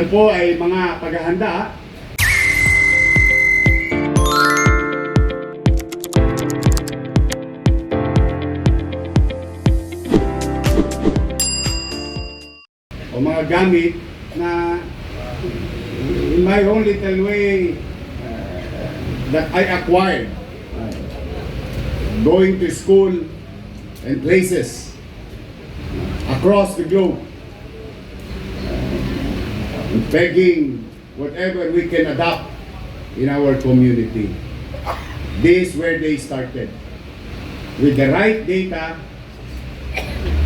Ito po ay mga paghahanda. O mga gamit na in my own little way that I acquired going to school and places across the globe, begging whatever we can adopt in our community. This is where they started. With the right data,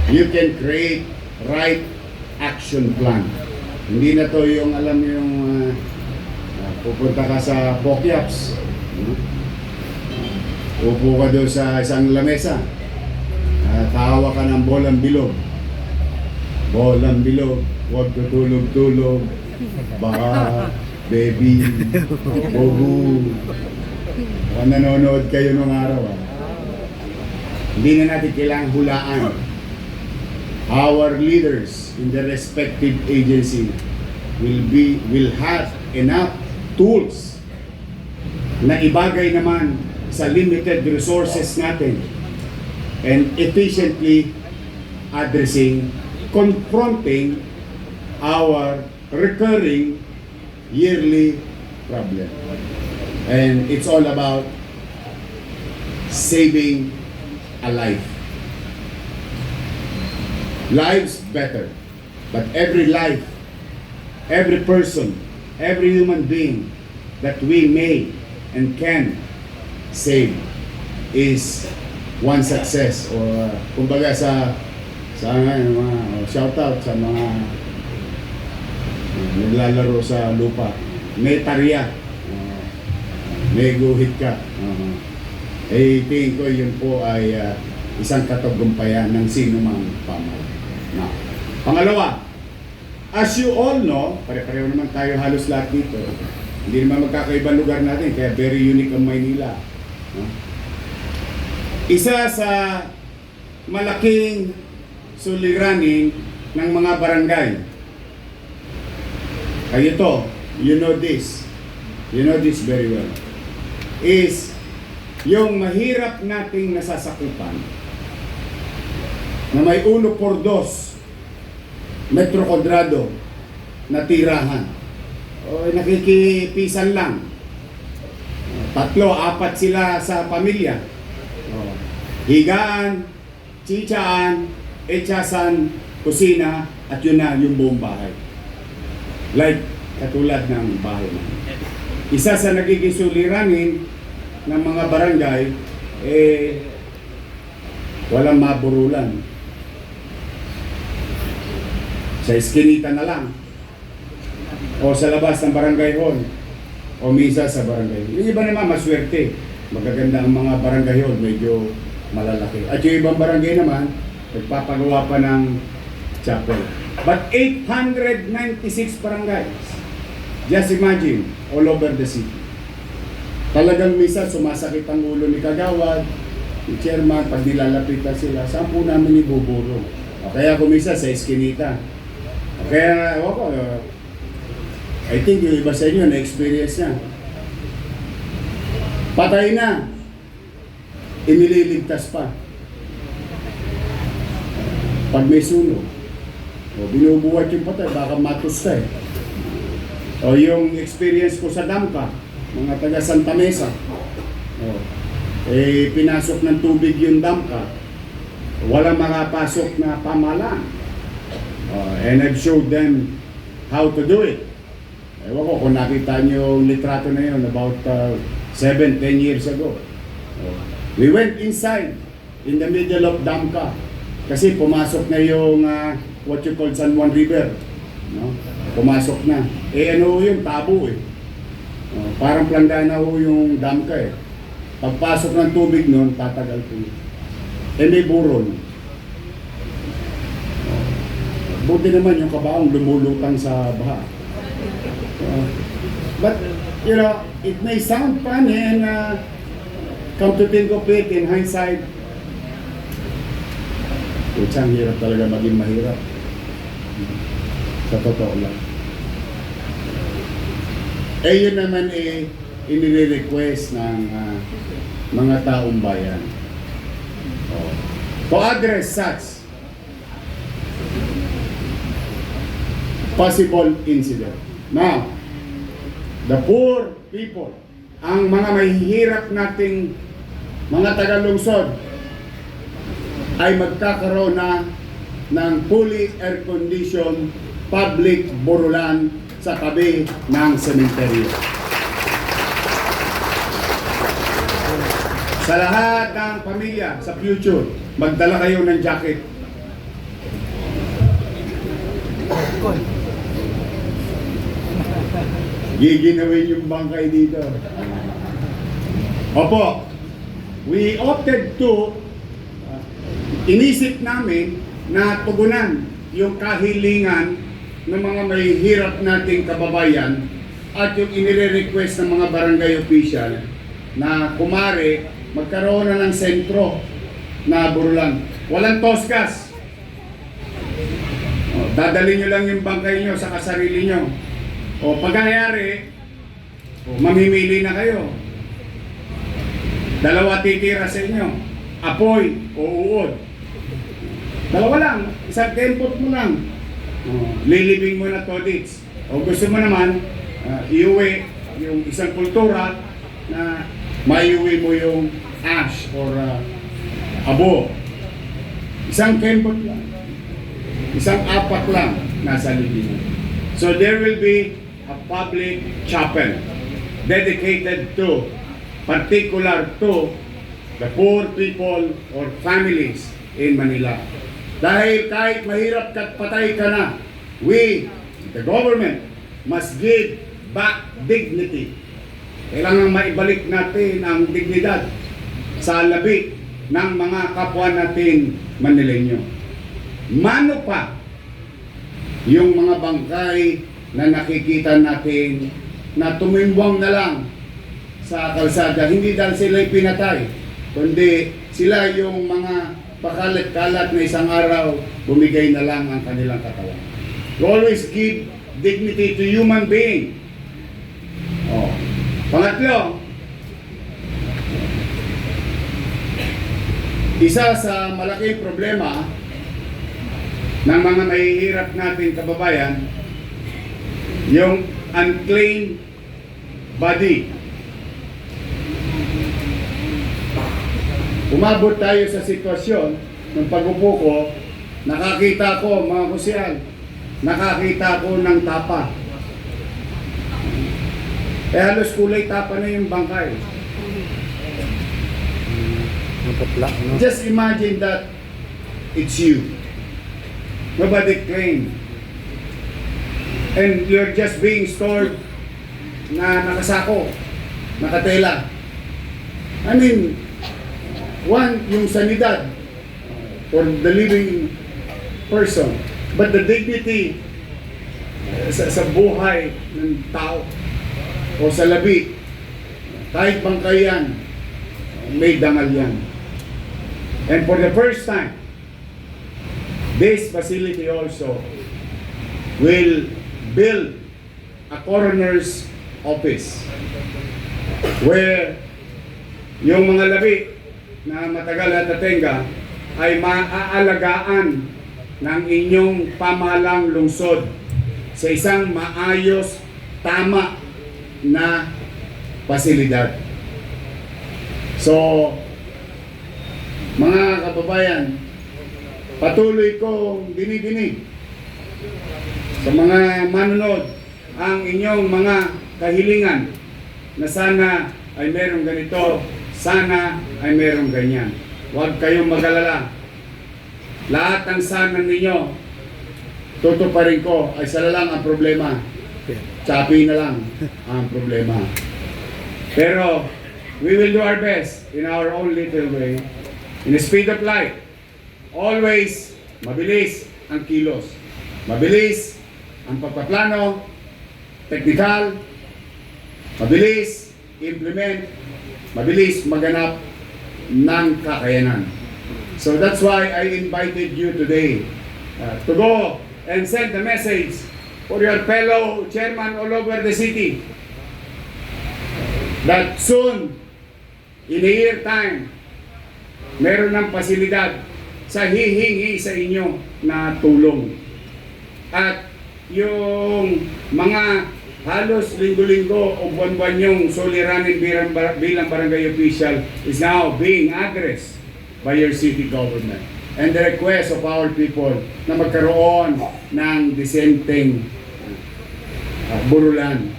you can create right action plan. Hindi na to yung alam yung pupunta ka sa Pokyaps, upo ka doon sa isang lamesa, tawa ka ng bolang bilog. Bolang bilog, huwag tutulog-tulog, baka, baby, bobo. Baka nanonood kayo nung araw. Hindi na natin kailangang hulaan. Our leaders in the respective agency will have enough tools na ibagay naman sa limited resources natin and efficiently confronting our recurring yearly problem. And it's all about saving a life. Lives better, but every life, every person, every human being that we may and can save is one success. Or kumbaga sa mga shout out sa mga naglalaro sa lupa, may tarya, may guhit ka. Tingin ko yun po ay isang katagumpayan ng sino mang pamahalaan. Now, pangalawa, as you all know, pare-pareho naman tayo halos lahat dito. Hindi naman magkakaibang lugar natin, kaya very unique ang Maynila. Isa sa malaking suliranin ng mga barangay ay ito, you know this very well, is yung mahirap nating nasasakupan na may 1 por 2 metro kwadrado na tirahan. O nakikipisan lang. 3, 4 sila sa pamilya. Higaan, chichaan, etsasan, kusina, at yun na yung buong bahay. Like katulad ng bahay na. Isa sa nagiging suliranin ng mga barangay, walang maburulan. Sa iskinita na lang, o sa labas ng barangay hall, o misa sa barangay. Yung iba naman maswerte, magaganda ang mga barangay hall, medyo malalaki. At yung ibang barangay naman, nagpapagawa pa ng chapel. But 896 barangays, just imagine, all over the city. Talagang misa, sumasakit ang ulo ni Kagawad, ni chairman, pag nilalapitan sila, saan po namin ibuburo? O kaya kumisa sa iskinita. Kaya, I think yung iba sa inyo na-experience niya. Patay na. Inililigtas pa. Pag may sunog, binubuhat yung patay, baka matusta eh. O yung experience ko sa Damka, mga taga Santa Mesa, pinasok ng tubig yung Damka, walang makapasok na pamahalaan. And I've showed them how to do it. Ewan ko kung nakita nyo yung litrato na yun about 7-10 years ago. We went inside in the middle of Damka kasi pumasok na yung what you call San Juan River. No? Pumasok na. Ano yung tabo eh. Parang planggana ho yung Damka eh. Pagpasok ng tubig nun, tatagal po. May buron. Buti naman yung kabaong lumulutang sa baha. But, you know, it may sound funny and come to think of it in hindsight, Ang hirap talaga maging mahirap. Sa totoo lang. Eh yun naman inire-request ng mga taong bayan. Oh. To address such possible incident. Now, the poor people, ang mga mahihirap nating mga taga-lungsod ay magkakaroon na ng fully air-conditioned public burulan sa tabi ng sementeryo. Sa lahat ng pamilya, sa future, magdala kayo ng jacket. Giginawin yung bangkay dito. Opo, we opted to, inisip namin na tugunan yung kahilingan ng mga may hirap nating kababayan at yung inire-request ng mga barangay official na kumare magkaroon na ng sentro na burulan. Walang toskas. Dadalhin nyo lang yung bangkay nyo sa kasarili nyo. O pagkayari, mamimili na kayo. Dalawa titira sa inyo. Apoy o uod. Dalawa lang. Isang tempot mo lang. Lilibing mo na todits. O gusto mo naman, iuwi yung isang kultura na maiuwi mo yung ash or abo. Isang tempot lang. Isang apat lang nasa libingan. So there will be a public chapel dedicated to, particular to the poor people or families in Manila. Dahil kahit mahirap ka, patay ka na, we, the government, must give back dignity. Kailangan maibalik natin ang dignidad sa labi ng mga kapwa natin Manileño. Mano pa yung mga bangkay na nakikita natin na tumimbang na lang sa kalsada, hindi dahil sila'y pinatay, kundi sila yung mga pakalat-kalat na isang araw, bumigay na lang ang kanilang katawan. To always give dignity to human being. Oh. Pangatlo, isa sa malaking problema ng mga mahihirap nating kababayan, yung unclaimed body. Umabot tayo sa sitwasyon ng pag-upo ko, nakakita ko mga kusyal, nakakita ko ng tapa. Halos kulay tapa na yung bangkay. Just imagine that it's you. Nobody claimed. And you're just being stored na nakasako, nakatela. I mean, one, yung sanidad for the living person, but the dignity sa buhay ng tao o sa labi, kahit bangkayan, may dangal yan. And for the first time, this facility also will build a coroner's office where yung mga labi na matagal at tatenga ay maaalagaan ng inyong pamahalang lungsod sa isang maayos, tama na pasilidad. So, mga kababayan, patuloy kong dinidinig sa mga manunod ang inyong mga kahilingan na sana ay merong ganito, sana ay merong ganyan. Huwag kayong mag-alala. Lahat ng sana ninyo, tutuparin ko, ay sala lang ang problema. Chapi na lang ang problema. Pero, we will do our best in our own little way. In the speed of light, always mabilis ang kilos. Mabilis ang pagpaplano, technical, mabilis implement, mabilis maganap ng kakayanan. So that's why I invited you today to go and send the message for your fellow chairman all over the city that soon, in a year time, meron ng pasilidad sa hihingi sa inyo na tulong. At yung mga halos linggo-linggo o buwan-buwan yung suliranin bilang barangay official is now being addressed by your city government. And the request of our people na magkaroon ng dissenting burulan.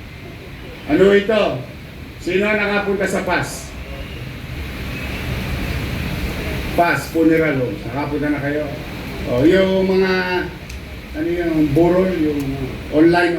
Ano ito? Sino nakapunta sa PAS? PAS, funeral home. Nakapunta na kayo? O, yung mga, ano yung burol, yung online,